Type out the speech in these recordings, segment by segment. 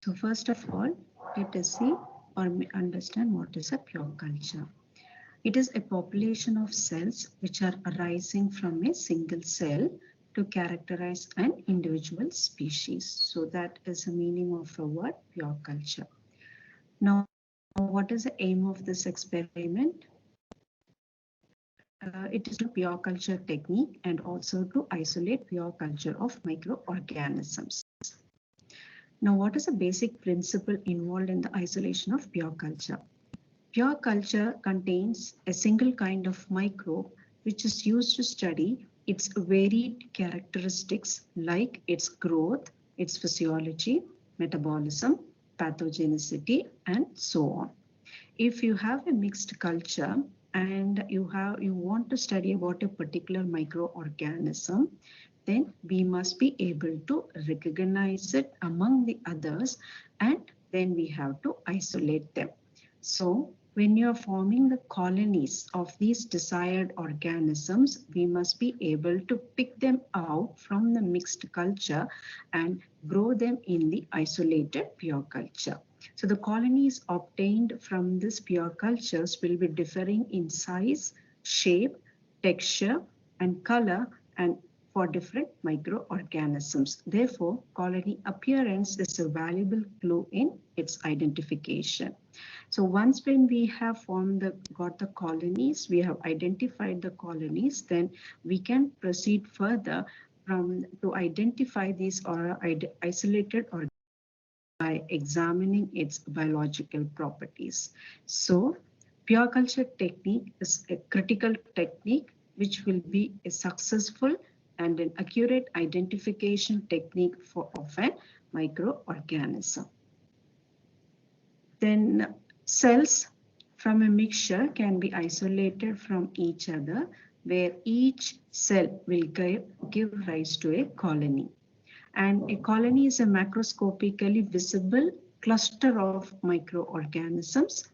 So first of all, let us see or understand what is a pure culture. It is a population of cells which are arising from a single cell to characterize an individual species. So that is the meaning of the word pure culture. Now, what is the aim of this experiment? It is to pure culture technique and also to isolate pure culture of microorganisms. Now, what is the basic principle involved in the isolation of pure culture? Pure culture contains a single kind of microbe which is used to study its varied characteristics like its growth, its physiology, metabolism, pathogenicity, and so on. If you have a mixed culture and you want to study about a particular microorganism, then we must be able to recognize it among the others, and then we have to isolate them. So when you are forming the colonies of these desired organisms, we must be able to pick them out from the mixed culture and grow them in the isolated pure culture. So the colonies obtained from these pure cultures will be differing in size, shape, texture, and color, and for different microorganisms. Therefore, colony appearance is a valuable clue in its identification. So once when we have got the colonies, we have identified the colonies, then we can proceed further to identify these or isolated organisms by examining its biological properties. So pure culture technique is a critical technique which will be a successful and an accurate identification technique of a microorganism. Then cells from a mixture can be isolated from each other, where each cell will give rise to a colony. And a colony is a macroscopically visible cluster of microorganisms.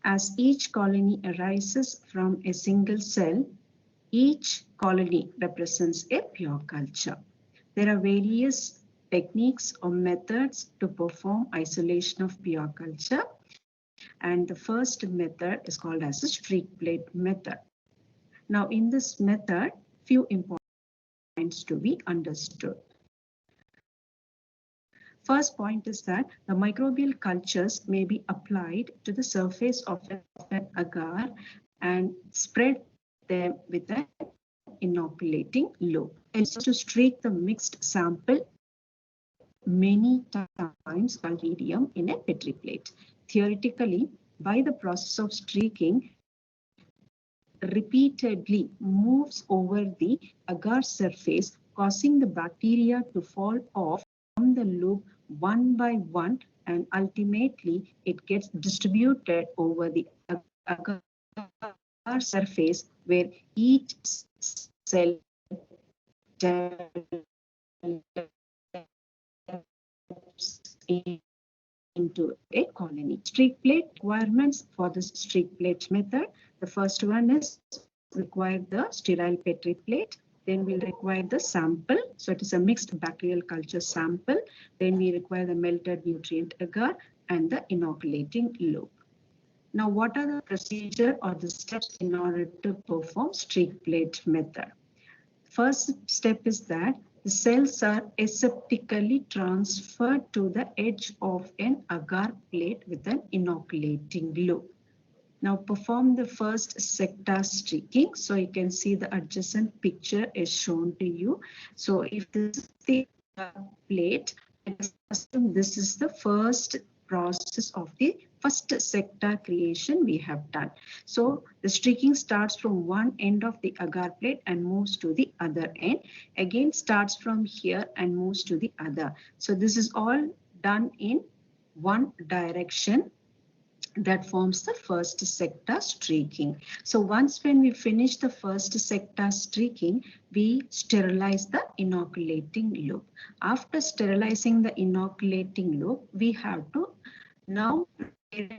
As each colony arises from a single cell, each colony represents a pure culture. There are various techniques or methods to perform isolation of pure culture. And the first method is called as a streak plate method. Now, in this method, few important points to be understood. First point is that the microbial cultures may be applied to the surface of an agar and spread them with an inoculating loop. And to streak the mixed sample many times by medium in a Petri plate. Theoretically, by the process of streaking, repeatedly moves over the agar surface, causing the bacteria to fall off from the loop one by one, and ultimately it gets distributed over the agar surface where each cell into a colony. Streak plate requirements for this streak plate method. The first one is require the sterile Petri plate. Then we'll require the sample. So it is a mixed bacterial culture sample. Then we require the melted nutrient agar and the inoculating loop. Now, what are the procedure or the steps in order to perform streak plate method? First step is that the cells are aseptically transferred to the edge of an agar plate with an inoculating loop. Now perform the first sector streaking. So you can see the adjacent picture is shown to you. So if this is the plate, this is the first process of the first sector creation we have done. So the streaking starts from one end of the agar plate and moves to the other end. Again starts from here and moves to the other. So this is all done in one direction. That forms the first sector streaking. So once when we finish the first sector streaking, we sterilize the inoculating loop. After sterilizing the inoculating loop, we have to now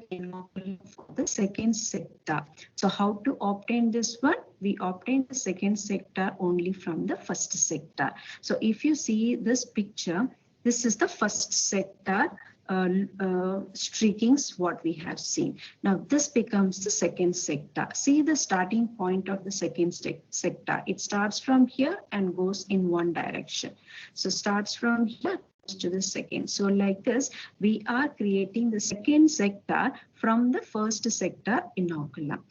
inoculate for the second sector. So how to obtain this one? We obtain the second sector only from the first sector. So if you see this picture, this is the first sector. streakings what we have seen. Now this becomes the second sector. See the starting point of the second sector. It starts from here and goes in one direction. So starts from here to the second. So like this, we are creating the second sector from the first sector inoculum.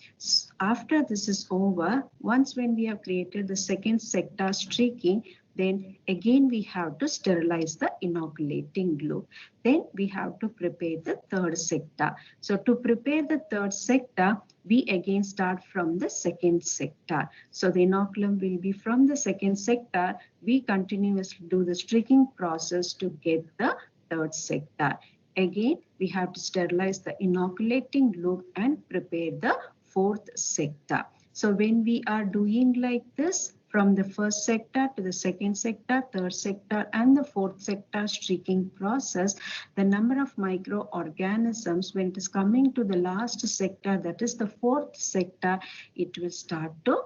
After this is over, once when we have created the second sector streaking, then again we have to sterilize the inoculating glue. Then we have to prepare the third sector. So to prepare the third sector, we again start from the second sector. So the inoculum will be from the second sector. We continuously do the streaking process to get the third sector. Again, we have to sterilize the inoculating glue and prepare the fourth sector. So when we are doing like this, from the first sector to the second sector, third sector, and the fourth sector streaking process, the number of microorganisms, when it is coming to the last sector, that is the fourth sector, it will start to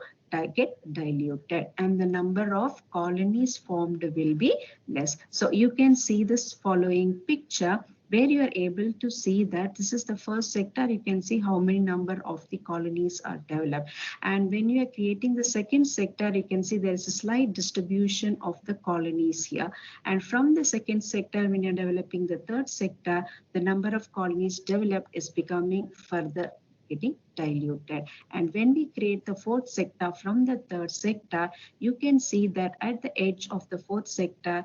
get diluted and the number of colonies formed will be less. So you can see this following picture where you are able to see that this is the first sector. You can see how many number of the colonies are developed. And when you are creating the second sector, you can see there is a slight distribution of the colonies here. And from the second sector, when you're developing the third sector, the number of colonies developed is becoming further getting diluted. And when we create the fourth sector from the third sector, you can see that at the edge of the fourth sector,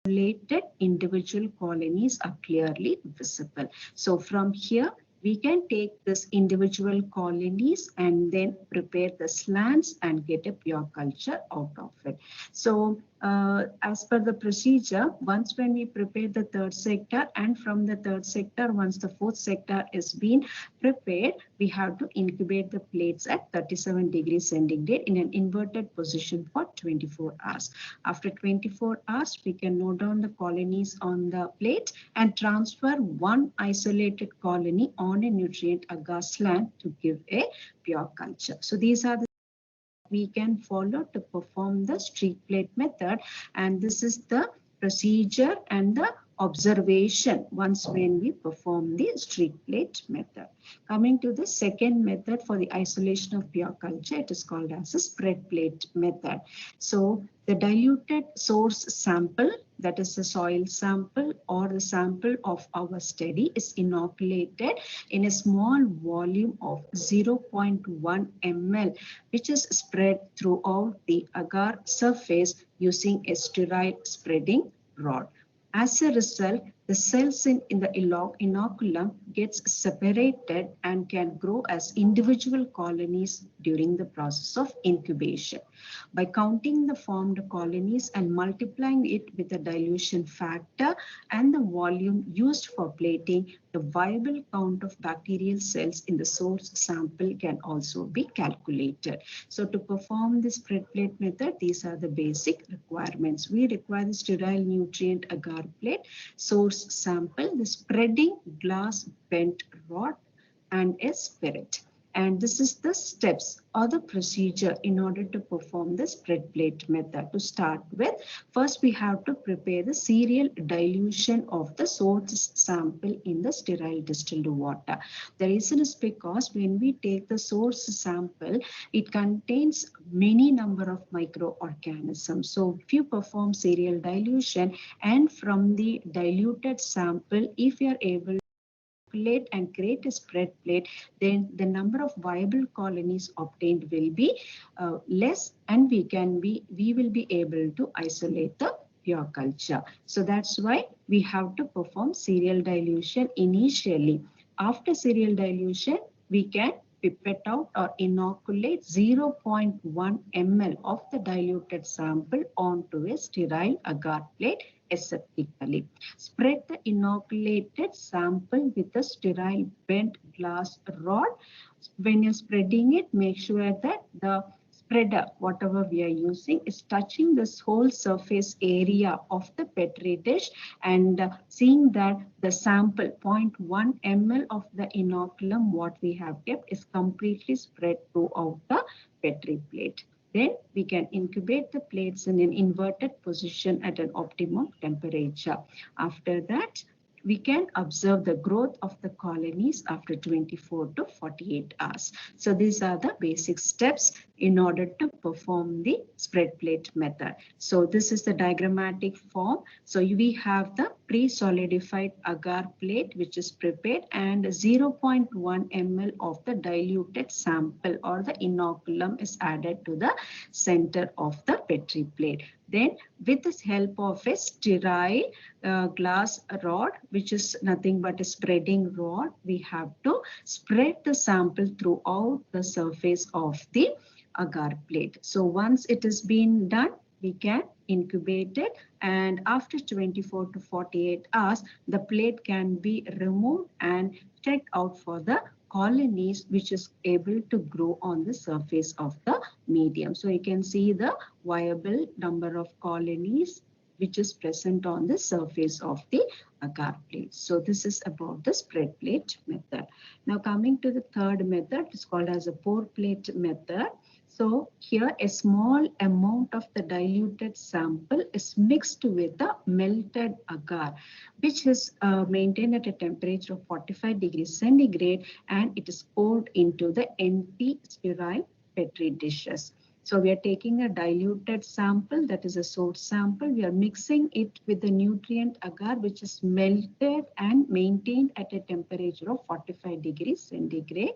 related individual colonies are clearly visible. So from here, we can take this individual colonies and then prepare the slants and get a pure culture out of it. So as per the procedure, once when we prepare the third sector and from the third sector, once the fourth sector is being prepared, we have to incubate the plates at 37 degrees centigrade in an inverted position for 24 hours. After 24 hours, we can note down the colonies on the plate and transfer one isolated colony on a nutrient agar slant to give a pure culture. So these are the we can follow to perform the streak plate method, and this is the procedure and the observation once when we perform the streak plate method. Coming to the second method for the isolation of pure culture, it is called as a spread plate method. So the diluted source sample, that is the soil sample or the sample of our study, is inoculated in a small volume of 0.1 ml, which is spread throughout the agar surface using a sterile spreading rod. As a result, the cells in the inoculum gets separated and can grow as individual colonies during the process of incubation. By counting the formed colonies and multiplying it with the dilution factor and the volume used for plating, the viable count of bacterial cells in the source sample can also be calculated. So to perform the spread plate method, these are the basic requirements. We require the sterile nutrient agar plate, source sample, the spreading glass bent rod, and a spirit. And this is the steps or the procedure in order to perform the spread plate method. To start with, first we have to prepare the serial dilution of the source sample in the sterile distilled water. The reason is because when we take the source sample, it contains many number of microorganisms. So if you perform serial dilution and from the diluted sample, if you are able plate and create a spread plate, then the number of viable colonies obtained will be less, and we will be able to isolate the pure culture. So that's why we have to perform serial dilution initially. After serial dilution, we can pipette out or inoculate 0.1 ml of the diluted sample onto a sterile agar plate aseptically. Spread the inoculated sample with a sterile bent glass rod. When you're spreading it, make sure that the spreader, whatever we are using, is touching this whole surface area of the Petri dish, and seeing that the sample 0.1 ml of the inoculum what we have kept is completely spread throughout the Petri plate. Then we can incubate the plates in an inverted position at an optimum temperature. After that, we can observe the growth of the colonies after 24 to 48 hours. So these are the basic steps in order to perform the spread plate method. So this is the diagrammatic form. So we have the pre-solidified agar plate which is prepared and 0.1 ml of the diluted sample or the inoculum is added to the center of the Petri plate. Then with the help of a sterile glass rod, which is nothing but a spreading rod, we have to spread the sample throughout the surface of the agar plate. So once it has been done, we can incubate it, and after 24 to 48 hours, the plate can be removed and checked out for the colonies which is able to grow on the surface of the medium. So you can see the viable number of colonies which is present on the surface of the agar plate. So this is about the spread plate method. Now coming to the third method, it's called as a pour plate method. So here a small amount of the diluted sample is mixed with the melted agar, which is maintained at a temperature of 45 degrees centigrade, and it is poured into the empty sterile Petri dishes. So we are taking a diluted sample, that is a source sample. We are mixing it with the nutrient agar, which is melted and maintained at a temperature of 45 degrees centigrade.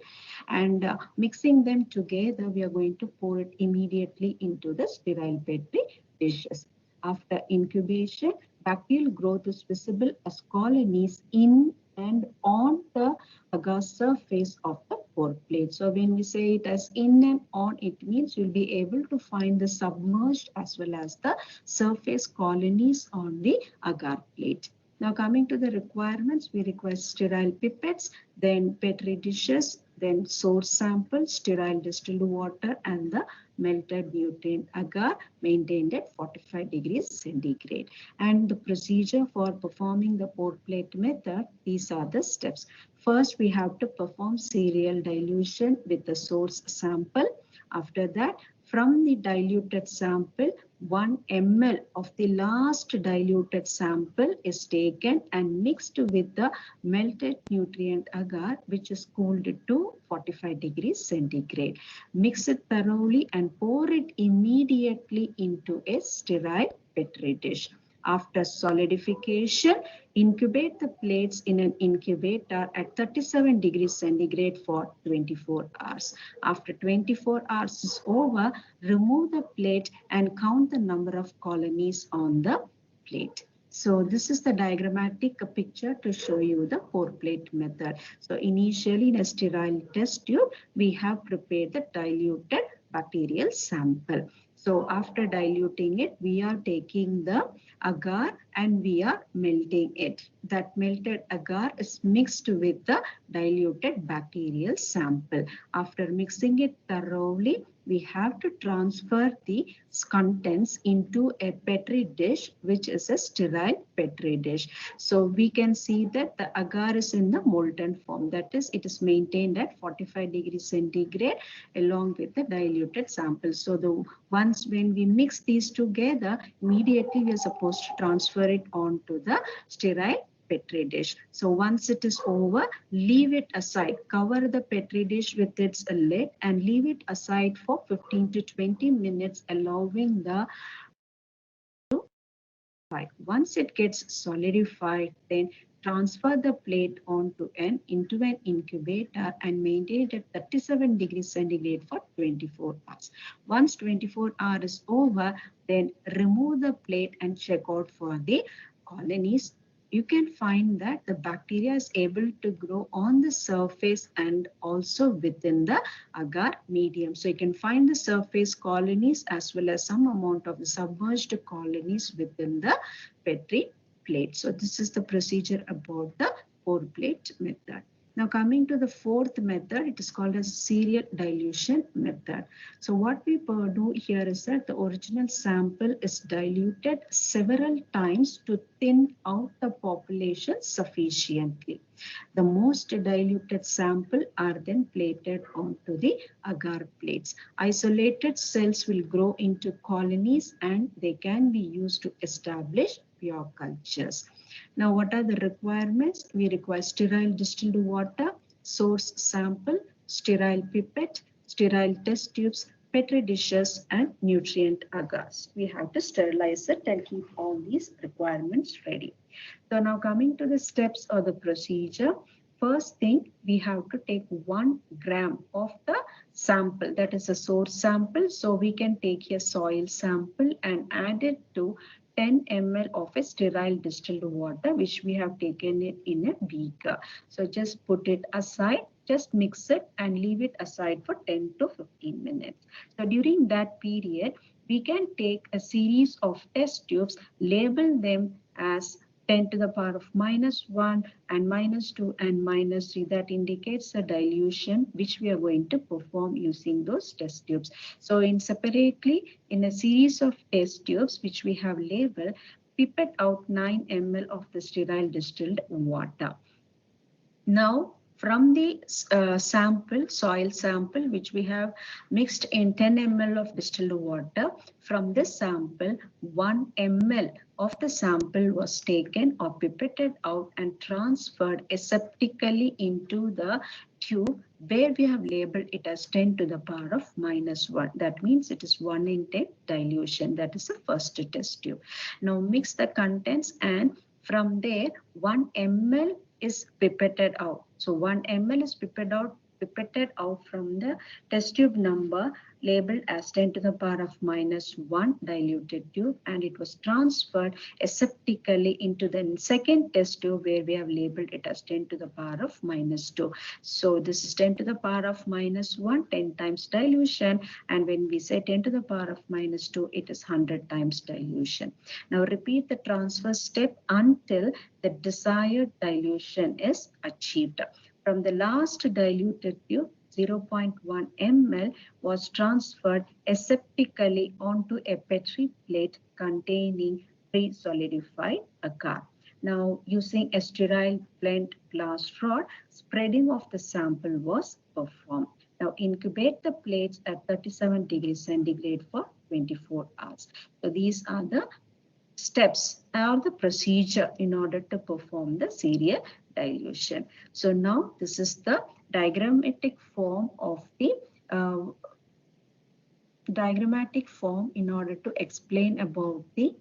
And mixing them together, we are going to pour it immediately into the sterile Petri dishes. After incubation, bacterial growth is visible as colonies in and on the agar surface of the pour plate. So when we say it as in and on, it means you'll be able to find the submerged as well as the surface colonies on the agar plate. Now coming to the requirements, we require sterile pipettes, then Petri dishes, then source sample, sterile distilled water, and the melted nutrient agar maintained at 45 degrees centigrade. And the procedure for performing the pour plate method, these are the steps. First, we have to perform serial dilution with the source sample. After that, from the diluted sample, 1 ml of the last diluted sample is taken and mixed with the melted nutrient agar, which is cooled to 45 degrees centigrade. Mix it thoroughly and pour it immediately into a sterile Petri dish. After solidification, incubate the plates in an incubator at 37 degrees centigrade for 24 hours. After 24 hours is over, remove the plate and count the number of colonies on the plate. So this is the diagrammatic picture to show you the pour plate method. So initially in a sterile test tube, we have prepared the diluted bacterial sample. So after diluting it, we are taking the agar and we are melting it. That melted agar is mixed with the diluted bacterial sample. After mixing it thoroughly, we have to transfer the contents into a Petri dish, which is a sterile Petri dish. So we can see that the agar is in the molten form. That is, it is maintained at 45 degrees centigrade along with the diluted sample. So once when we mix these together, immediately we are supposed to transfer it onto the sterile Petri dish. So once it is over, leave it aside. Cover the Petri dish with its lid and leave it aside for 15 to 20 minutes, allowing the once it gets solidified, then transfer the plate into an incubator and maintain it at 37 degrees centigrade for 24 hours. Once 24 hours is over, then remove the plate and check out for the colonies. You can find that the bacteria is able to grow on the surface and also within the agar medium. So you can find the surface colonies as well as some amount of the submerged colonies within the Petri plate. So this is the procedure about the pour plate method. Now coming to the fourth method, it is called as serial dilution method. So what we do here is that the original sample is diluted several times to thin out the population sufficiently. The most diluted sample are then plated onto the agar plates. Isolated cells will grow into colonies and they can be used to establish pure cultures. Now, what are the requirements? We require sterile distilled water, source sample, sterile pipette, sterile test tubes, petri dishes, and nutrient agars. We have to sterilize it and keep all these requirements ready. So now coming to the steps or the procedure, first thing we have to take 1 gram of the sample, that is a source sample. So we can take a soil sample and add it to 10 ml of a sterile distilled water, which we have taken it in a beaker. So just put it aside, just mix it and leave it aside for 10 to 15 minutes. So during that period, we can take a series of test tubes, label them as 10 to the power of -1 and -2 and -3. That indicates the dilution which we are going to perform using those test tubes. So in separately, in a series of test tubes which we have labeled, pipette out 9 ml of the sterile distilled water. Now, from the soil sample, which we have mixed in 10 ml of distilled water, from this sample, 1 ml of the sample was taken or pipetted out and transferred aseptically into the tube where we have labeled it as 10 to the power of -1. That means it is 1 in 10 dilution. That is the first test tube. Now mix the contents, and from there 1 ml is pipetted out. So 1 ml is pipetted out from the test tube number labeled as 10 to the power of -1 diluted tube, and it was transferred aseptically into the second test tube where we have labeled it as 10 to the power of -2. So this is 10 to the power of -1, 10 times dilution, and when we say 10 to the power of -2, it is 100 times dilution. Now repeat the transfer step until the desired dilution is achieved. From the last diluted tube, 0.1 ml was transferred aseptically onto a petri plate containing pre-solidified agar. Now, using a sterile flint glass rod, spreading of the sample was performed. Now, incubate the plates at 37 degrees centigrade for 24 hours. So, these are the steps or the procedure in order to perform the serial dilution. So now this is the diagrammatic form of the in order to explain about the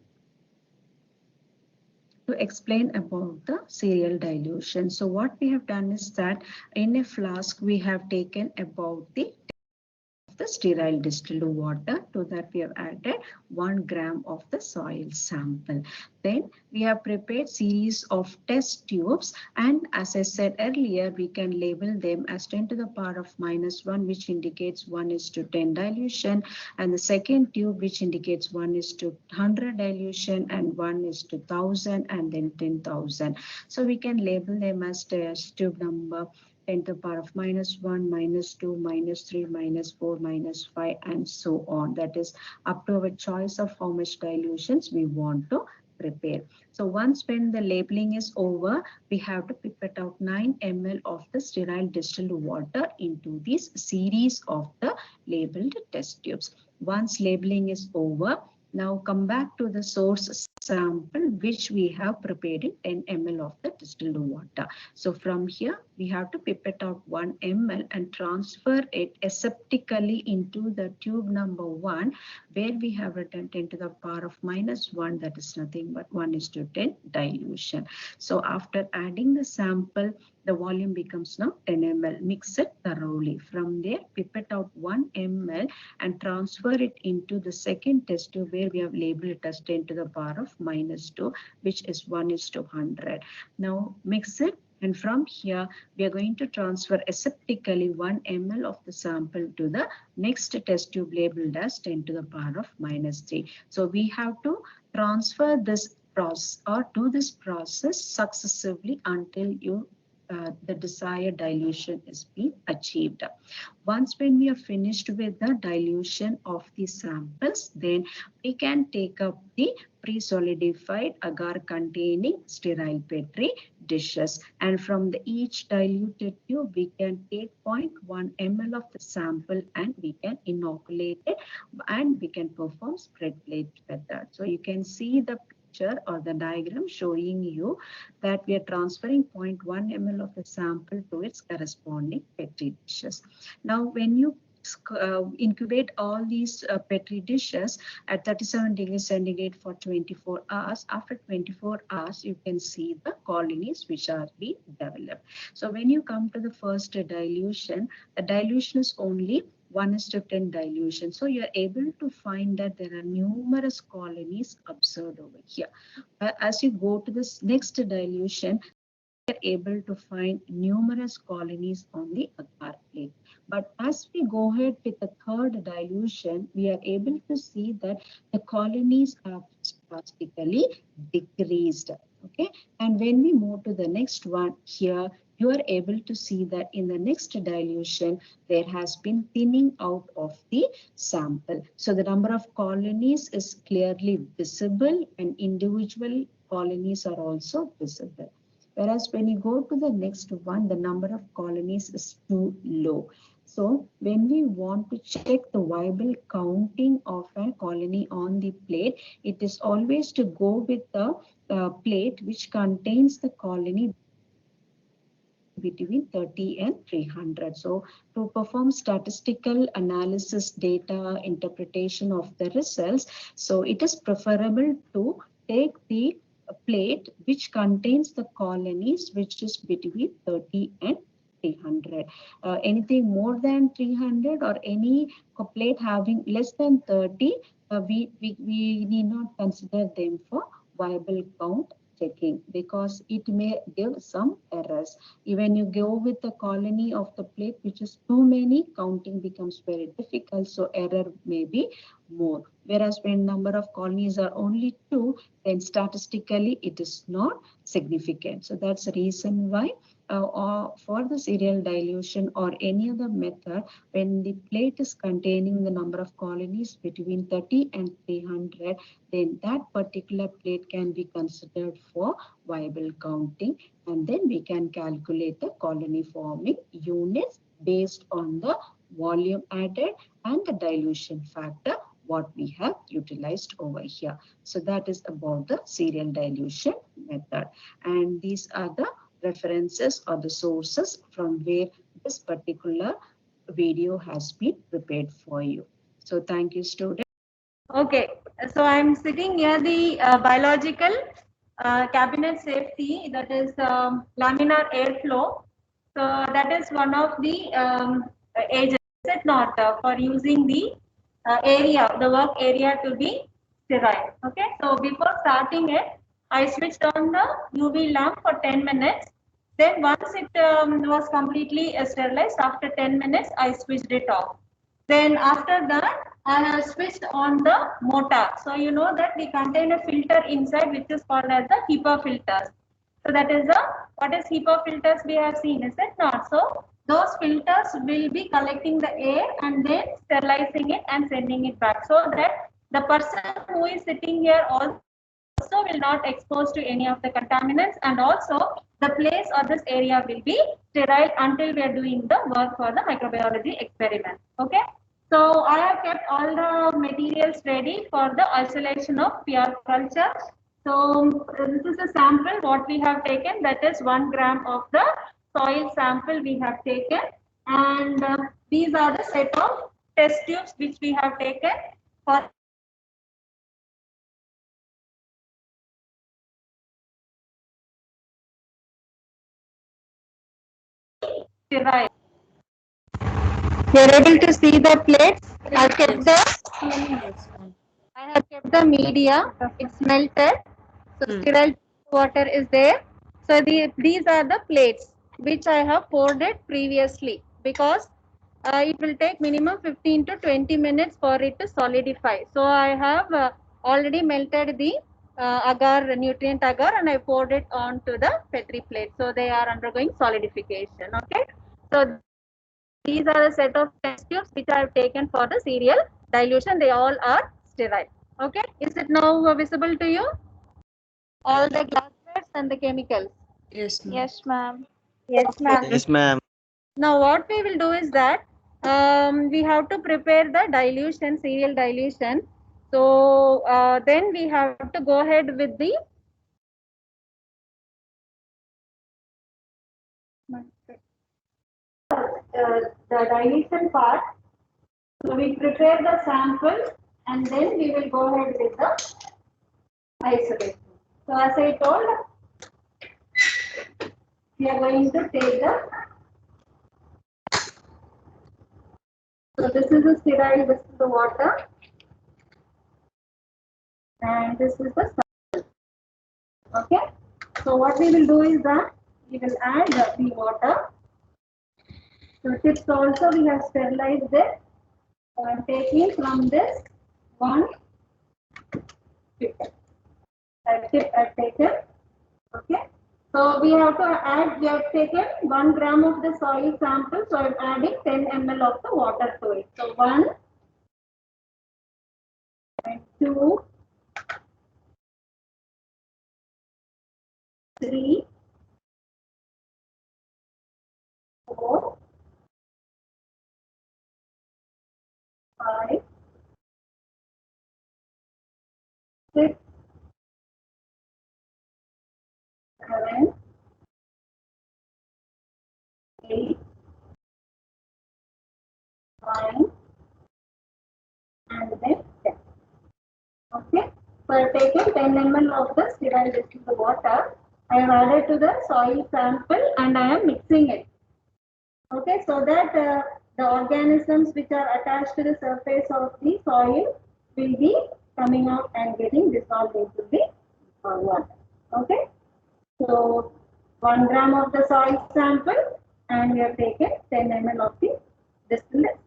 serial dilution. So what we have done is that in a flask we have taken about the sterile distilled water. To that we have added 1 gram of the soil sample. Then we have prepared series of test tubes, and as I said earlier, we can label them as 10 to the power of -1, which indicates 1:10 dilution, and the second tube which indicates 1:100 dilution, and 1:1000, and then 10,000. So we can label them as test tube number 10 to the power of -1, -2, -3, -4, -5, and so on. That is up to our choice of how much dilutions we want to prepare. So once when the labeling is over, we have to pipette out 9 ml of the sterile distilled water into this series of the labeled test tubes. Once labeling is over, now come back to the source sample which we have prepared in 10 ml of the distilled water. So from here we have to pipette out 1 ml and transfer it aseptically into the tube number 1 where we have written 10 to the power of -1, that is nothing but 1:10 dilution. So after adding the sample, the volume becomes now 10 ml. Mix it thoroughly. From there, pipette out 1 ml and transfer it into the second test tube where we have labeled it as 10 to the power of -2, which is 1:100. Now mix it. And from here, we are going to transfer aseptically 1 ml of the sample to the next test tube labeled as 10 to the power of -3. So we have to transfer this process or do this process successively until the desired dilution is being achieved. Once when we are finished with the dilution of the samples, then we can take up the pre-solidified agar containing sterile petri dishes, and from each diluted tube we can take 0.1 ml of the sample and we can inoculate it and we can perform spread plate method. So you can see the picture or the diagram showing you that we are transferring 0.1 ml of the sample to its corresponding Petri dishes. Now, when you incubate all these Petri dishes at 37 degrees centigrade for 24 hours. After 24 hours, you can see the colonies which are being developed. So when you come to the first dilution, the dilution is only 1:10 dilution. So you are able to find that there are numerous colonies observed over here. As you go to this next dilution, are able to find numerous colonies on the agar plate. But as we go ahead with the third dilution, we are able to see that the colonies are drastically decreased. Okay, and when we move to the next one here, you are able to see that in the next dilution, there has been thinning out of the sample. So the number of colonies is clearly visible and individual colonies are also visible. Whereas when you go to the next one, the number of colonies is too low. So when we want to check the viable counting of a colony on the plate, it is always to go with the plate which contains the colony between 30 and 300. So to perform statistical analysis, data interpretation of the results, so it is preferable to take the plate which contains the colonies which is between 30 and 300. Anything more than 300 or any plate having less than 30, we need not consider them for viable count checking because it may give some errors. Even you go with the colony of the plate which is too many, counting becomes very difficult, so error may be more. Whereas when number of colonies are only 2, then statistically it is not significant. So that's the reason why for the serial dilution or any other method, when the plate is containing the number of colonies between 30 and 300, then that particular plate can be considered for viable counting, and then we can calculate the colony forming units based on the volume added and the dilution factor what we have utilized over here. So that is about the serial dilution method, and these are the references or the sources from where this particular video has been prepared for you. So thank you, students. Okay, so I'm sitting near the biological cabinet safety, that is laminar airflow. So that is one of the agents, is it not, for using the area, the work area to be sterile. Okay, so before starting it, I switched on the UV lamp for 10 minutes. Then once it was completely sterilized, after 10 minutes, I switched it off. Then after that, I have switched on the motor. So you know that we contain a filter inside which is called as the HEPA filters. So that is the, what is HEPA filters we have seen, is it not? So those filters will be collecting the air and then sterilizing it and sending it back, so that the person who is sitting here also will not expose to any of the contaminants, and also the place or this area will be sterile until we are doing the work for the microbiology experiment. Okay, so I have kept all the materials ready for the isolation of pure culture. So this is a sample what we have taken, that is 1 gram of the soil sample we have taken, and these are the set of test tubes which we have taken for sterile. You are able to see the plates. I have kept the media. It's melted. So sterile water is there. So these are the plates which I have poured it previously, because it will take minimum 15 to 20 minutes for it to solidify. So I have already melted the agar, nutrient agar, and I poured it onto the Petri plate. So they are undergoing solidification. Okay. So these are a set of test tubes which I have taken for the serial dilution. They all are sterile. Okay. Is it now visible to you? All the glassware and the chemicals. Yes, ma'am. Yes, ma'am. Yes, ma'am. Yes, ma'am. Now what we will do is that we have to prepare the dilution, serial dilution. So then we have to go ahead with the dilution part. So we prepare the sample and then we will go ahead with the isolation. So as I told, we are going to take so this is the sterile, this is the water, and this is the sample. Okay. So what we will do is that we will add the water. So tips also we have sterilized it. So I am taking from this one tip. Tip I have taken. Okay. So we have to add, we have taken 1 gram of the soil sample. So I am adding 10 ml of the water to it. So 1 and 2, 3, 4, 5, 6, 7, 8, 9, and then 10. Okay. So I have taken 10 ml of the sterile distilled water. I have added to the soil sample and I am mixing it. Okay, so that the organisms which are attached to the surface of the soil will be coming out and getting dissolved into the water. Okay, so 1 gram of the soil sample and we have taken 10 ml of the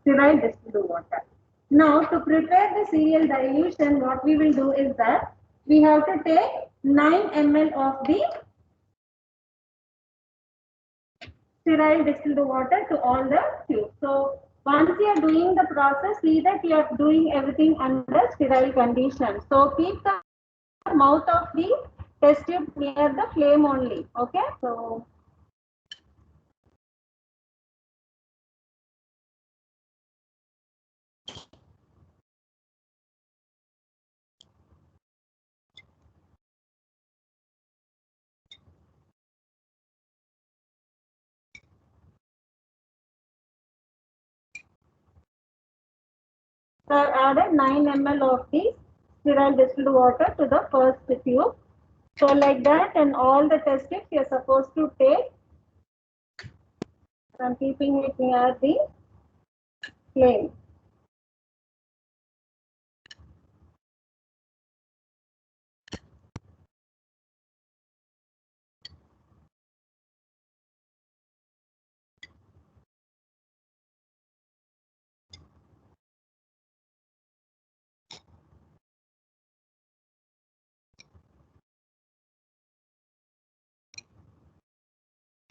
sterile distilled water. Now to prepare the cereal dilution, what we will do is that we have to take 9 ml of the sterile distilled water to all the tubes. So once you are doing the process, see that you are doing everything under sterile conditions. So keep the mouth of the test tube near the flame only. Okay. So I added 9 ml of the sterile distilled water to the first tube. So like that, and all the test tubes you are supposed to take. I am keeping it near the flame.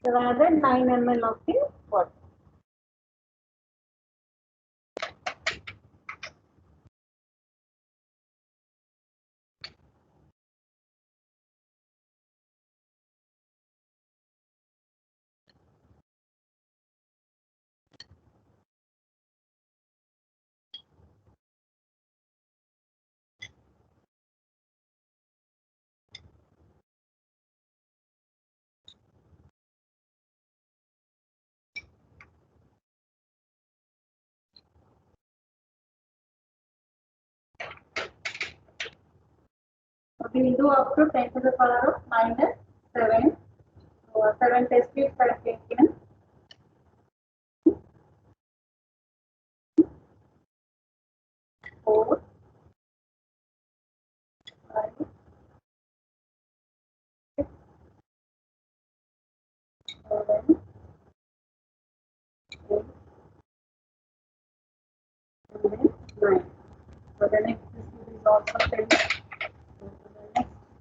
So I added 9 ml of the water. So we will do up to 10 to the power of minus 7. So 7 test tubes are taken. 4, 5, 6, 7, 8, 9. So the next tube is also 10. So the next tube,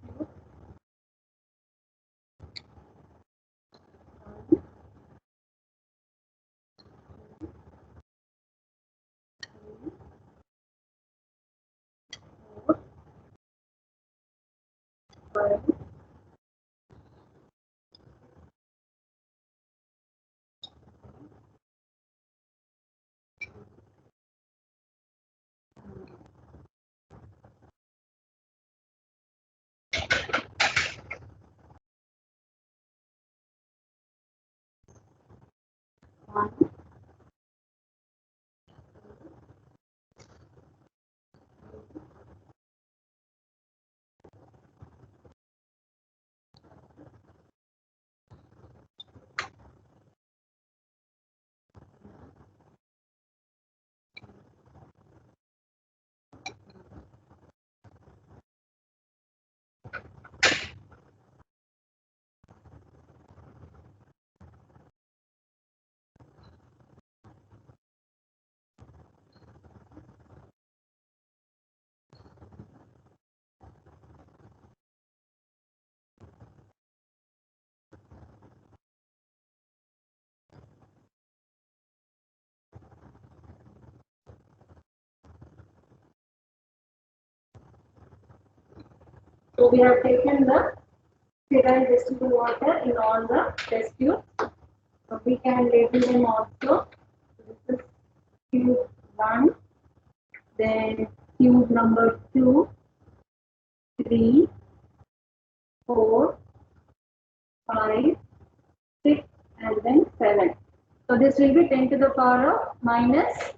1, 2, 3, 4, 5, 6, 1. So we have taken the sterile distilled water in all the test tubes. So we can label them also. This is tube 1, then tube number 2, 3, 4, 5, 6, and then 7. So this will be 10 to the power of minus.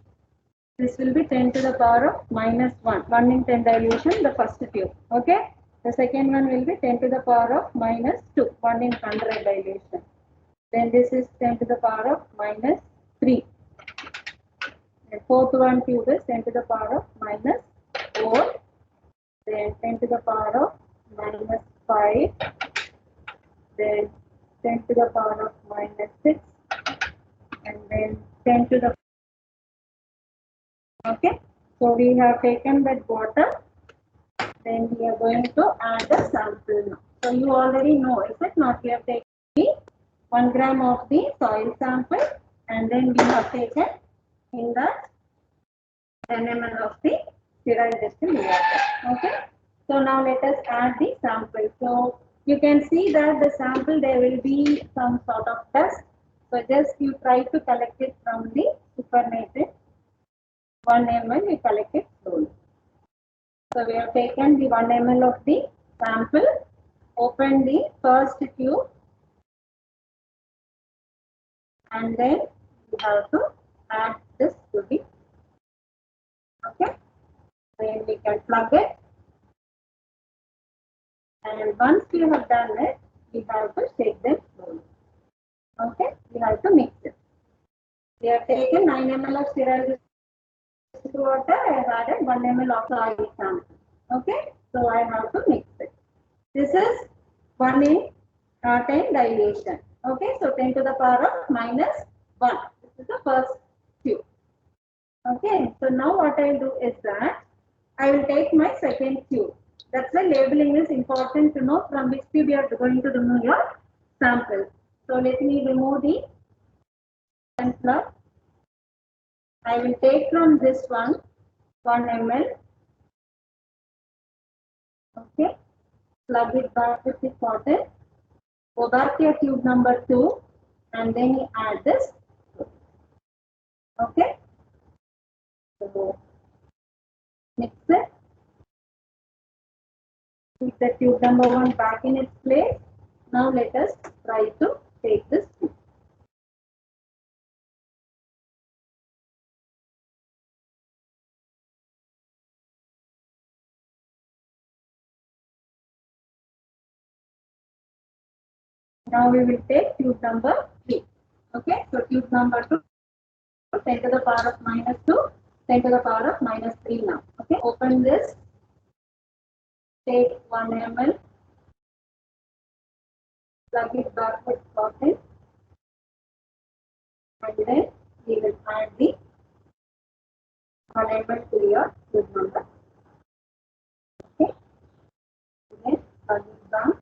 This will be 10 to the power of minus 1. 1 in 10 dilution, the first tube. Okay. The second one will be 10 to the power of minus 2. 1 in 100 dilution. Then this is 10 to the power of minus 3. The fourth one tube is 10 to the power of minus 4. Then 10 to the power of minus 5. Then 10 to the power of minus 6. And then 10 to the. Okay. So we have taken that water. Then we are going to add the sample now. So you already know, is it not? We have taken 1 gram of the soil sample, and then we have taken in that 10 ml of the sterile distilled water. Okay. So now let us add the sample. So you can see that the sample there will be some sort of dust. So just you try to collect it from the supernatant. 1 ml you collect it slowly. So we have taken the 1 ml of the sample, open the first tube, and then you have to add this to the. Okay. Then we can plug it. And once you have done it, we have to shake them slowly. Okay. We have to mix it. We have taken 9 ml of sterile water. I have added 1 ml of soil sample. Okay. So I have to mix it. This is 1 in 10 dilution. Okay, so 10 to the power of minus 1. This is the first tube. Okay, so now what I will do is that I will take my second tube. That's why labeling is important to know from which tube you are going to remove your sample. So let me remove the plug. I will take from this one 1 ml. Okay, plug it back with the cotton. Go back to your tube number 2, and then you add this. Okay. So mix it. Keep the tube number 1 back in its place. Now let us try to take this tube. Now we will take tube number 3. Okay, so tube number 2, 10 to the power of minus 2, 10 to the power of minus 3 now. Okay, open this. Take 1 ml. Plug it back with cotton. And then we will add the 1 ml to your tube number. Okay, then plug it down.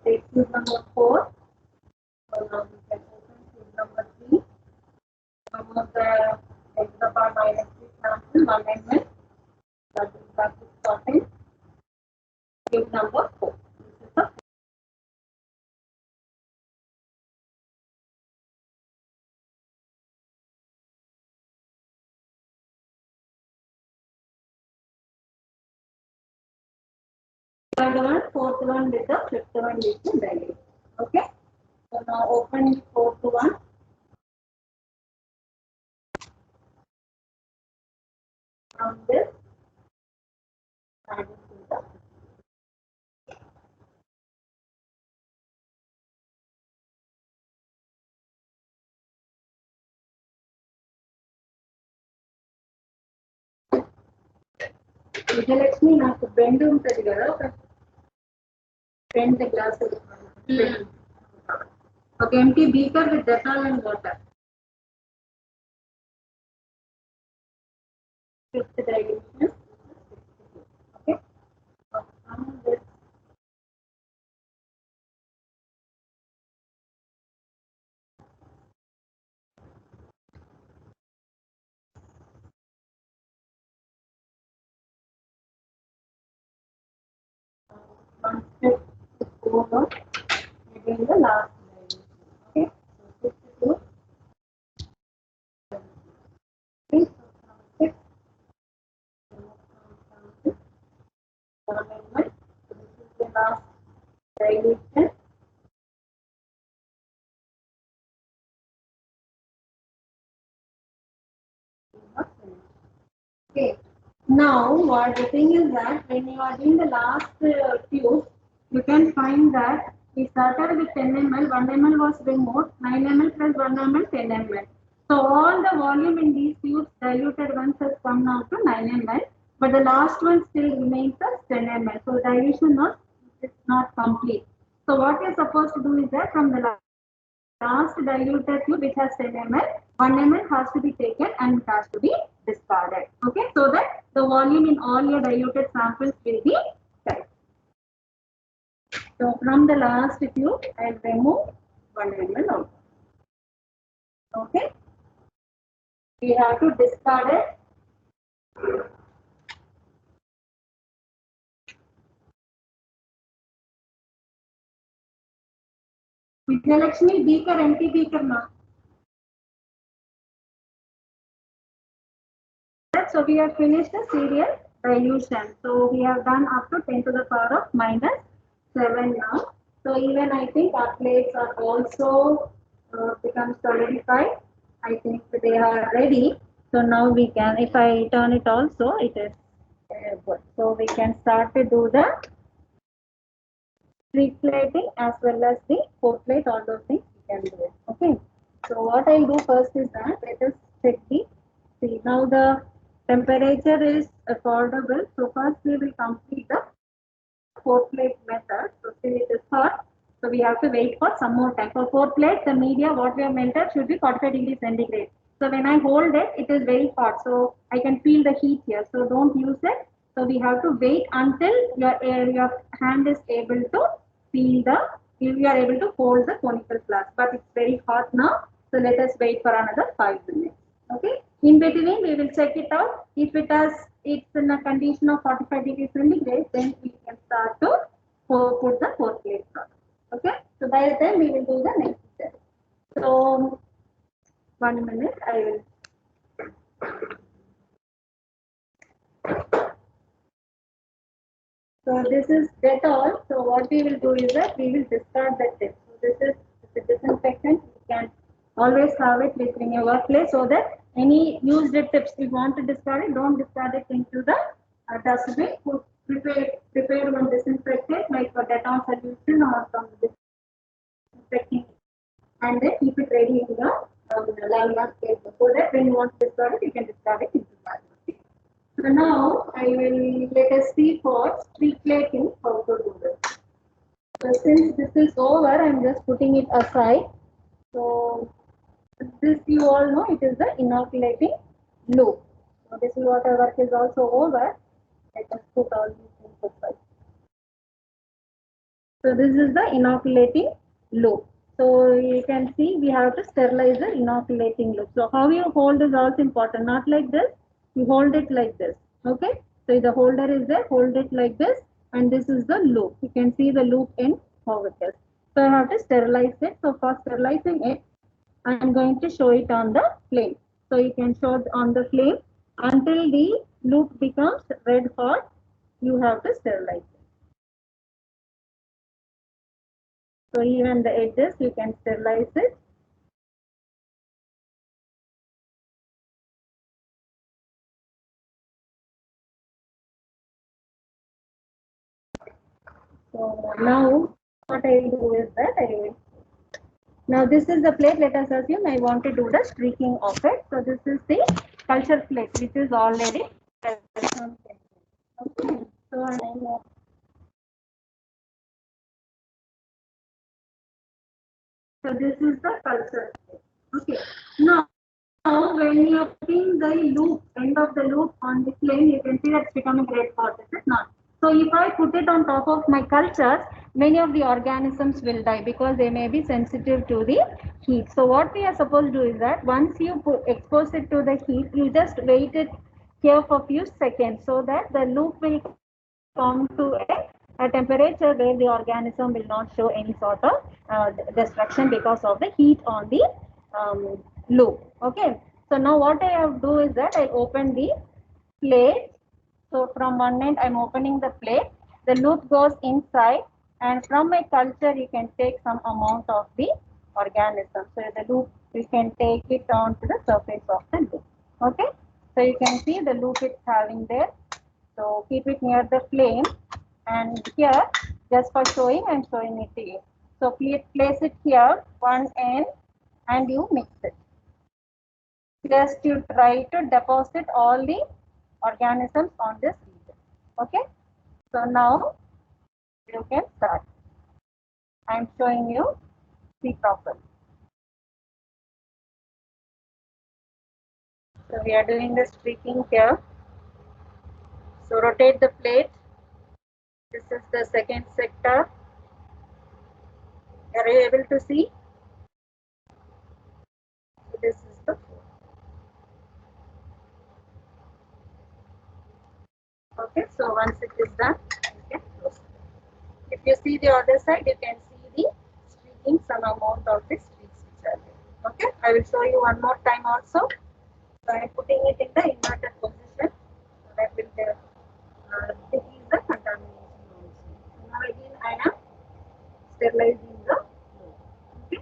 Take tube number 4. So now we can open tube number 3. Remove the x to the power minus 3 sample 1 ml. Plug it back with cotton. Tube number 4. This is the third one, fourth one with the fifth one with the dilute. Okay. So now open fourth one. From this, add it to the Vijayalakshmi నాకు bend ఉంటుంది కదా ఒక bend the glass ఒక empty beaker with Dettol and water. Fifth dilution. Okay. This one step over again the last dilution. Okay. So 52. 6. 1 So this is the last dilution. Okay. Now, what the thing is that when you are doing the last tube, you can find that we started with 10 ml, 1 ml was removed, 9 ml plus 1 ml, 10 ml. So all the volume in these tubes diluted ones has come now to 9 ml, but the last one still remains as 10 ml. So dilution is not complete. So what we are supposed to do is that from the last diluted tube which has 10 ml, 1 ml has to be taken and it has to be discarded. Okay, so that the volume in all your diluted samples will be correct. So from the last tube, I will remove 1 ml out. Okay, we have to discard it. Vijayalakshmi, beaker, empty beaker now. So we have finished the serial dilution. So we have done up to 10 to the power of minus 7 now. So even I think our plates are also become solidified. I think they are ready. So now we can, if I turn it also, it is good. So we can start to do the pre-plating as well as the post-plate, all those things we can do it. Okay. So what I'll do first is that let us check the, see now the temperature is affordable. So first we will complete the four-plate method. So still it is hot. So we have to wait for some more time. For four plates, the media what we have melted should be 45 degrees centigrade. So when I hold it, it is very hot. So I can feel the heat here. So don't use it. So we have to wait until your hand is able to feel the, you are able to hold the conical flask. But it's very hot now. So let us wait for another 5 minutes. Okay. In between, we will check it out. If it has, it's in a condition of 45 degrees centigrade, then we can start to put the four plate product. Okay. So by the time we will do the next step. So 1 minute, I will. So this is Dettol. So what we will do is that we will discard the tip. So this is the disinfectant. You can always have it within your workplace so that any used tips you want to discard it, don't discard it into the dustbin. Prepare one disinfectant like for Dettol solution or some disinfecting, and then keep it ready in the laminar paper so that when you want to discard it, you can discard it into that. So now I will let us see for pre-plating how to do this. So since this is over, I am just putting it aside. So this you all know it is the inoculating loop. So this is what our work is also over. Let us put all these things aside. So this is the inoculating loop. So you can see we have to sterilize the inoculating loop. So how you hold is also important. Not like this. You hold it like this. Okay. So the holder is there. Hold it like this. And this is the loop. You can see the loop in how it is. So I have to sterilize it. So for sterilizing it, I am going to show it on the flame. So you can show it on the flame until the loop becomes red hot. You have to sterilize it. So even the edges you can sterilize it. So now what I will do is that now this is the plate. Let us assume I want to do the streaking of it. So this is the culture plate which is already present. Okay. So this is the culture plate. Okay. Now when you are putting the loop, end of the loop on the flame, you can see that's becoming red hot. Is it not? So if I put it on top of my cultures, many of the organisms will die because they may be sensitive to the heat. So what we are supposed to do is that once you expose it to the heat, you just wait it here for a few seconds so that the loop will come to a temperature where the organism will not show any sort of destruction because of the heat on the loop. Okay. So now what I have to do is that I open the plate. So from one end I'm opening the plate. The loop goes inside, and from my culture you can take some amount of the organism. So the loop you can take it on to the surface of the loop. Okay. So you can see the loop it's having there. So keep it near the flame, and here just for showing I'm showing it to you. So place it here one end and you mix it. Just you try to deposit all the organisms on this region. Okay. So now you can start. I'm showing you the properly. So we are doing the streaking here. So rotate the plate. This is the second sector. Are you able to see? So this is the fourth. Okay, so once it is done, you can close it. If you see the other side, you can see the streaking, some amount of the streaks which are there. Okay, I will show you one more time also. So I am putting it in the inverted position so that will decrease the contamination also. So now again I am sterilizing the loop. Okay.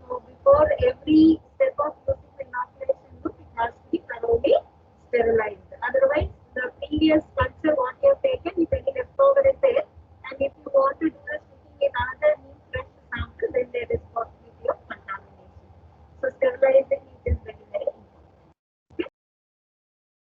So before every step of using the inoculation loop, it has to be thoroughly sterilized. Otherwise, the previous culture what you have taken, if any leftover is there, and if you want to do the sticking in another new fresh sample, then there is possibility of contamination. So sterilizing it is very, very important. Okay.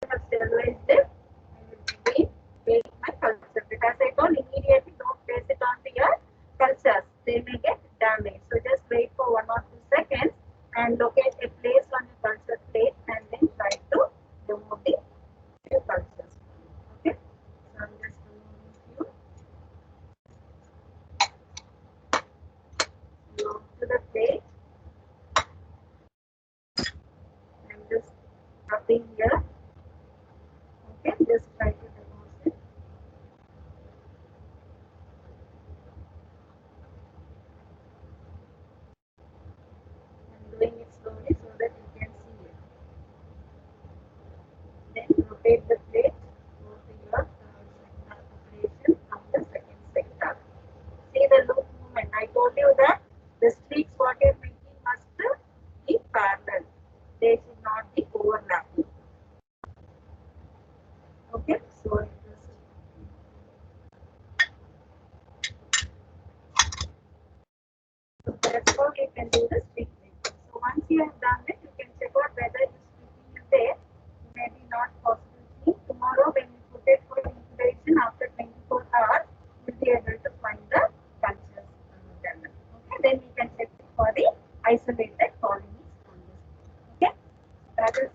I have sterilized it. I will begin with my culture. Because I told immediately don't place it onto your cultures. They may get damaged. So just wait for 1 or 2 seconds and locate a place on your culture plate and then try to remove the few cultures. Okay. So I'm just removing few. Now to the plate. I'm just rubbing here. Okay. Just try to remove it. I'm doing it slowly so that you can see it. Then rotate the plate go to your preparation from the second sector. See the loop movement. I told you that the streaks what you are making must be parallel. They should not be overlapping. Okay, so that's how you can do the streaking. So once you have done it, you can check out whether the streaking is there. Maybe not possible. See, tomorrow when you put it for incubation after 24 hours, you'll be able to find the cultures developed. Okay, then you can check it for the isolated colonies on this. Okay, that is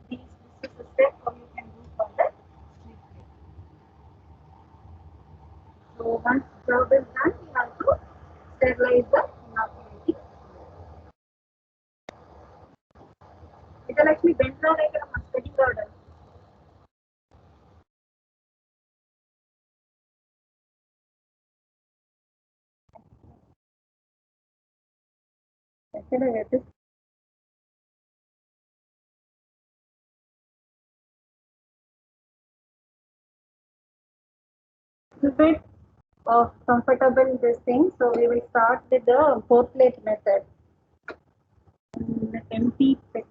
this is the step how you can do for the streaking. So once the job is done, you have to sterilize the inoculating. Vijalakshmi bent down like a study garden. comfortable this thing. So we will start with the portrait method. Empty text.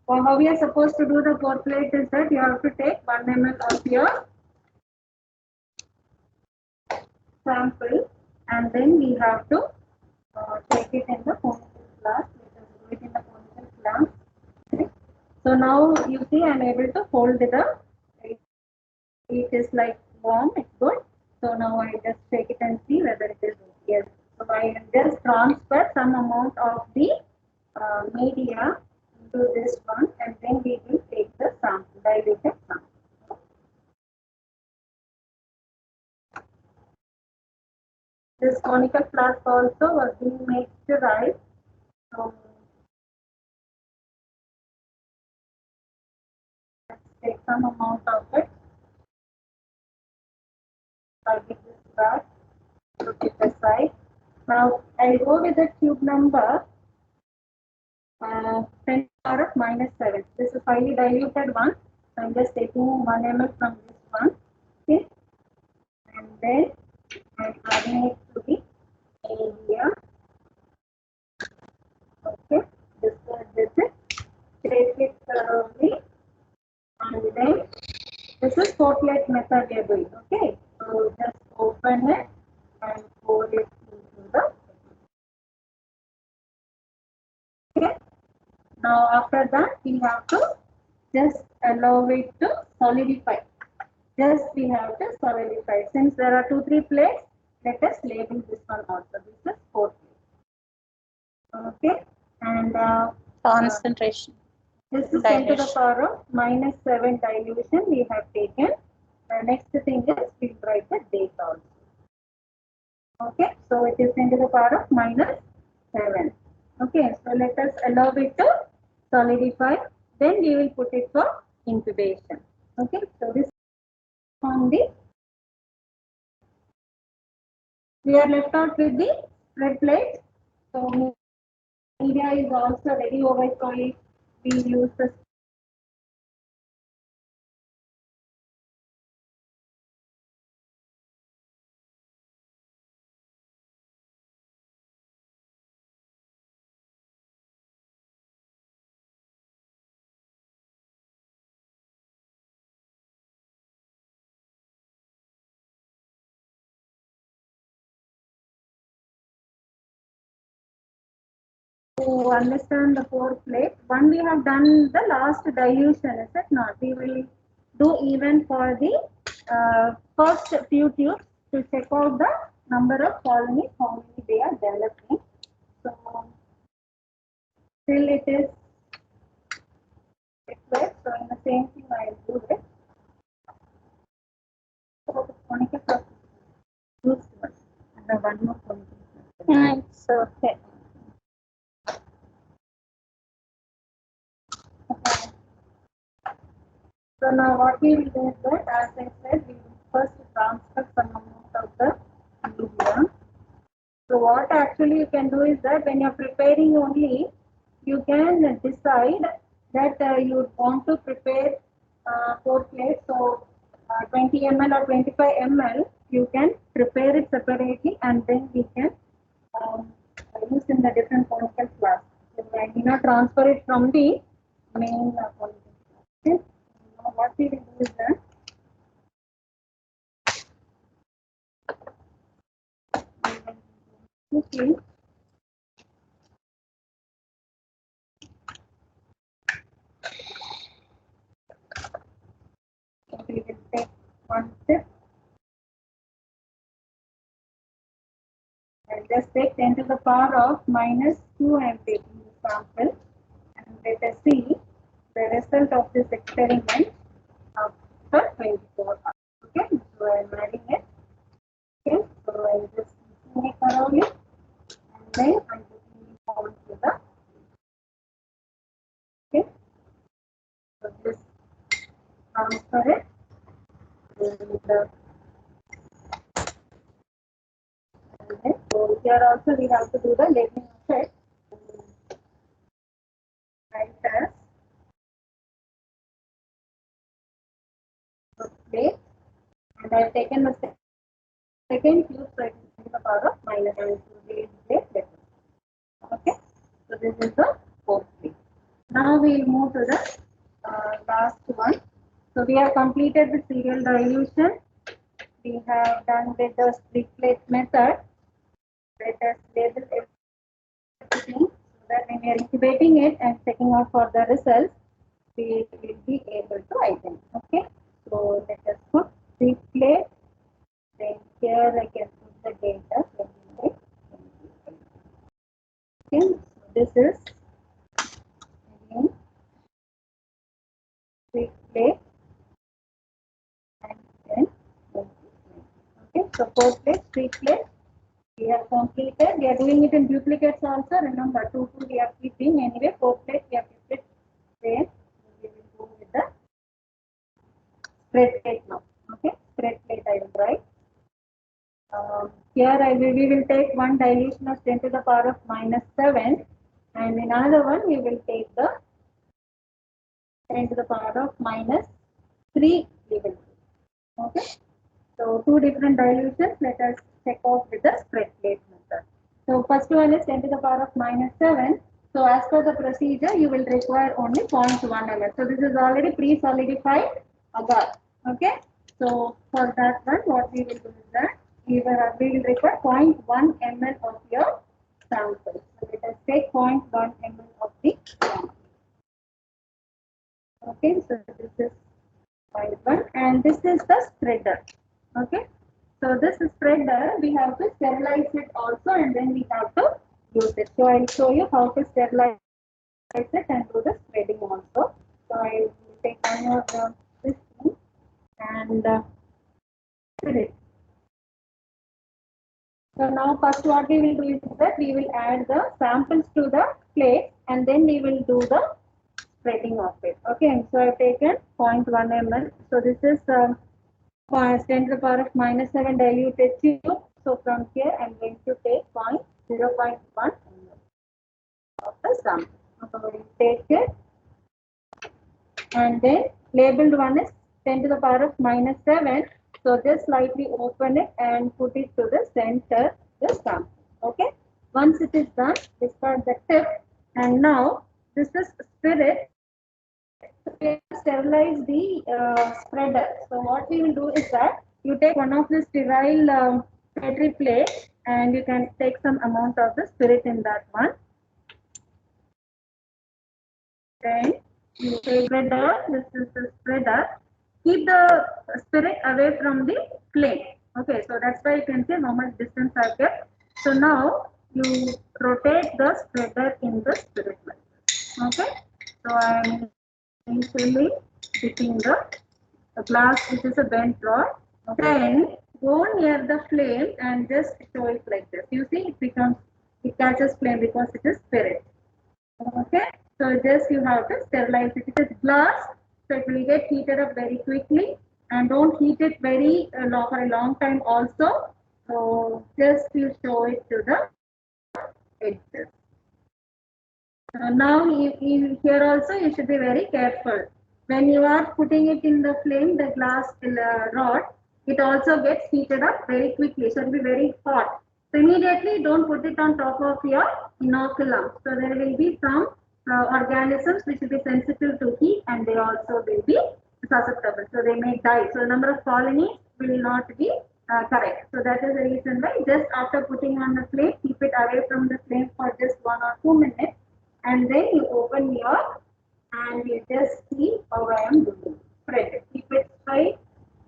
So how we are supposed to do the portrait is that you have to take 1 ml of your sample and then we have to take it in the conical glass. Let us do it in the conical glass. Okay. So now you see I am able to hold the, it is like warm, it's good. So now I just take it and see whether it is yes. So I just transfer some amount of the media into this one and then we will take the sample, diluted sample. This conical flask also was being mixturized. So let's take some amount of it. I'll give this back, put it aside. Now I'll go with the tube number 10 power of -7. This is highly diluted one. So I'm just taking 1 ml from this one. Okay. And then I'm adding it to the area. Okay. This is take it thoroughly. And then this is portrait method we are doing. Okay. So just open it and pour it into the. Okay. Now after that we have to just allow it to solidify. Just we have to solidify. Since there are 2-3 plates, let us label this one also. This is 4 plates. Okay. And concentration. This is 10 to the power of -7 dilution we have taken. The next thing is we write the date also. Okay. So it is 10 to the power of -7. Okay. So let us allow it to solidify. Then we will put it for incubation. Okay. So this on the we are left out with the red plate. So media is also ready over solid. We use the to understand the 4 plate. One we have done the last dilution, is it not? We will do even for the first few tubes to check out the number of colonies, how many they are developing. So still it is required. So in the same thing I will do it. So the conical process use the one more conical. It's okay. So now what we will do is that, as I said, we will first transfer some amount of the media. So what actually you can do is that when you are preparing only, you can decide that you want to prepare 4 plates. So 20 ml or 25 ml, you can prepare it separately and then we can use in the different conical flasks. So I do not transfer it from the main conical flask. Okay. Now what we will do is that okay. So we will take one sip and just take 10 to the power of -2. I am taking the sample and let us see the result of this experiment, how after 24 hours. Okay, so I am adding it. Okay, so I am just mixing it thoroughly, and then I am putting it onto the. Okay, so this transfer it, and then so here also we have to do the labeling of it. Right as plate, and I have taken the second cube, so it is to the power of minus and to the plate. Okay, so this is the fourth plate. Now we will move to the last one. So we have completed the serial dilution. We have done with the split plate method. Let us label everything so that when we are incubating it and checking out for the results, we will be able to identify. Okay, so let us put split plate. Then here I can put the data. Okay, so this is again split plate. And then okay, so 4 plates, 3 plates, we have completed. We are doing it in duplicates also. Remember, 2 we are keeping. Anyway, 4 plates we have kept it same. We will go with the spread plate now. Okay, spread plate I will write. Here we will take one dilution of 10 to the power of minus 7, and in another one we will take the 10 to the power of minus 3 label. Okay, so 2 different dilutions. Let us check out with the spread plate method. So first one is 10 to the power of minus 7. So as per the procedure, you will require only 0.1 ml. So this is already pre-solidified agar. Okay, so for that one, what we will do is that we will require 0.1 ml of your sample. So let us take 0.1 ml of the sample. Okay, so this is 0.1, and this is the spreader. Okay, so this spreader we have to sterilize it also, and then we have to use it. So I'll show you how to sterilize it and do the spreading also. So I will take one more this thing and put it. So now first what we will do is that we will add the samples to the plate, and then we will do the spreading of it. Okay, so I've taken 0.1 ml. So this is 10 to the power of minus 7 diluted tube. So from here I'm going to take 0.1 ml of the sample. So we take it, and then labeled one is 10 to the power of minus 7. So just slightly open it and put it to the center, the sample. Okay, once it is done, discard the tip, and now this is spirit. We have sterilize the spreader. So what we will do is that you take one of the sterile petri plate, and you can take some amount of the spirit in that one. Then you take spreader. This is the spreader. Keep the spirit away from the flame. Okay, so that's why you can see how much distance I kept. So now you rotate the spreader in the spirit like this. Okay, so I am initially dipping the glass, which is a bent rod. Then go near the flame and just show it like this. You see, it catches flame because it is spirit. Okay, so just you have to sterilize it. It is glass, so it will get heated up very quickly, and don't heat it very for a long time also. So just you show it to the edges. Now here also you should be very careful. When you are putting it in the flame, the glass rod, it also gets heated up very quickly. So it will be very hot. So immediately don't put it on top of your inoculum. So there will be some organisms which will be sensitive to heat, and they also will be susceptible. So they may die. So the number of colonies will not be correct. So that is the reason why just after putting on the flame, keep it away from the flame for just 1 or 2 minutes. And then you open your, and you just see how I am doing. Spread it. Keep it straight,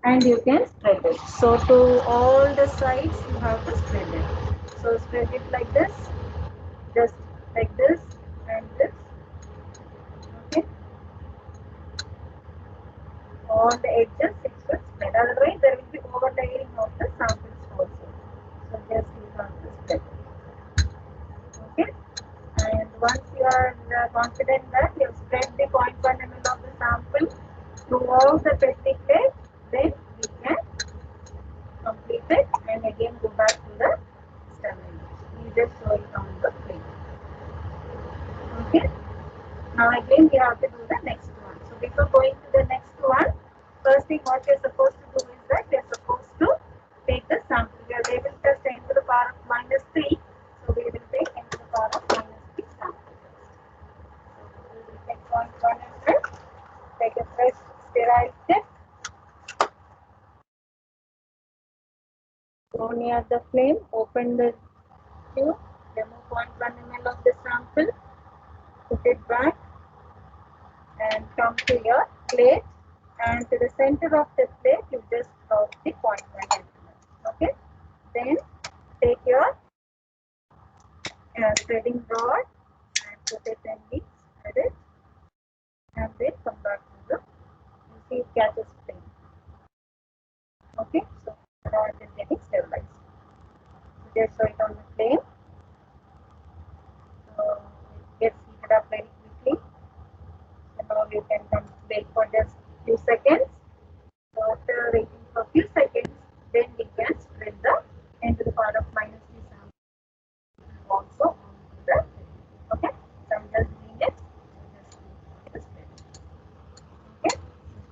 and you can spread it. So to all the sides you have to spread it. So spread it like this, just like this, and this. Okay. on the edges it should spread. Otherwise, there will be overlaying of the samples also. So just you have to spread. Okay. And once you are confident that you have spread the 0.1 ml of the sample throughout the Petri plate, then we can complete it and again go back to the sterilization. You just show it on the plate. Okay. Now again we have to do the next one. So before going to the next one, first thing what we are supposed to do is that we are supposed to take the sample. We are able to test 10 to the power of -3. So we will take 10 to the power of -3 sample. So we will take 0.1 ml, take a fresh sterile tip, go near the flame, open the tube, remove 0.1 ml of the sample, put it back and come to your plate, and to the center of the plate you just drop the 0.1 ml. Okay. Then take your spreading rod and put it in the spread it, and then come back to the, you see it catches flame. Okay. So the rod is getting sterilized. So just show it on the flame. So it gets heated up very quickly. So now you can wait for just few seconds. So after waiting for a few seconds, then we can spread the 10 to the power of -3 sample also onto the. Okay. So I'm just doing it. Just spread it. Okay.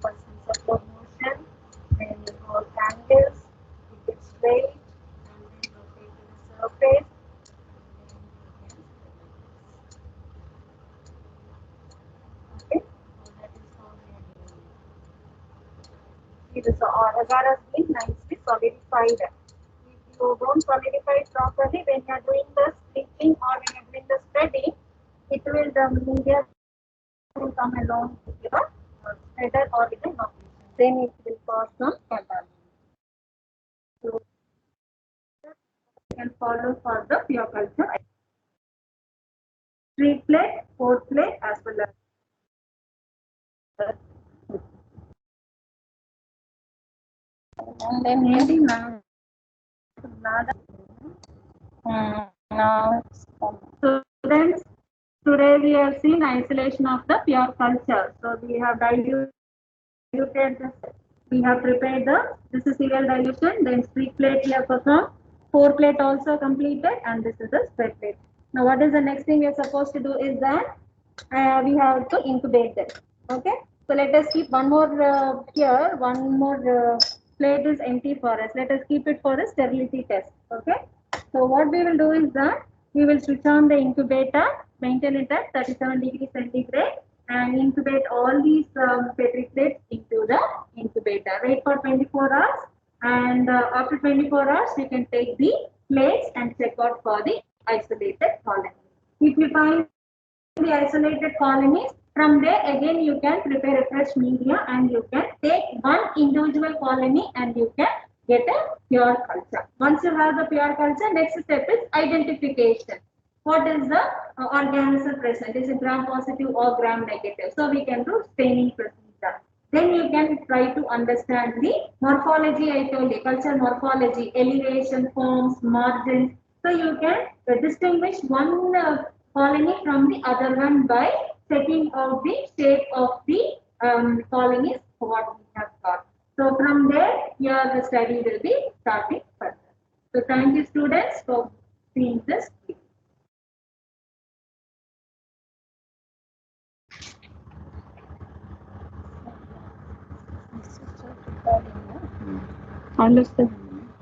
For some support motion, then you hold angles, keep it straight, and then rotate to the surface. Okay. So that is how we are doing it. See, this agar has been nicely solidified. If you don't solidify it properly, when you are doing the sprinkling or when you are doing the spreading, it will, the media will come along with your spreader or with the inoculation. Then it will cause some contamination. So you can follow for the pure culture. 3 plate, 4 plate as well as And then maybe now. now it's So students, today we have seen isolation of the pure culture. So we have diluted this, we have prepared this is serial dilution, then 3 plate we have performed, 4 plate also completed, and this is the spread plate. Now what is the next thing we are supposed to do is that we have to incubate them. Okay. So let us keep one more here, one more plate is empty for us. Let us keep it for a sterility test. Okay. So what we will do is that we will switch on the incubator, maintain it at 37 degrees centigrade, and incubate all these Petri plates into the incubator. Wait for 24 hours, and after 24 hours, you can take the plates and check out for the isolated colony. If you find the isolated colonies, from there again you can prepare a fresh media and you can take one individual colony and you can get a pure culture. Once you have the pure culture, next step is identification. What is the organism present? Is it gram positive or gram negative? So we can do staining procedure. Then you can try to understand the morphology. I told you, culture morphology, elevation, forms, margins. So you can distinguish one colony from the other one by checking out the shape of the colonies what we have got. So from there, your study will be starting further. So thank you students for seeing this video. Understood.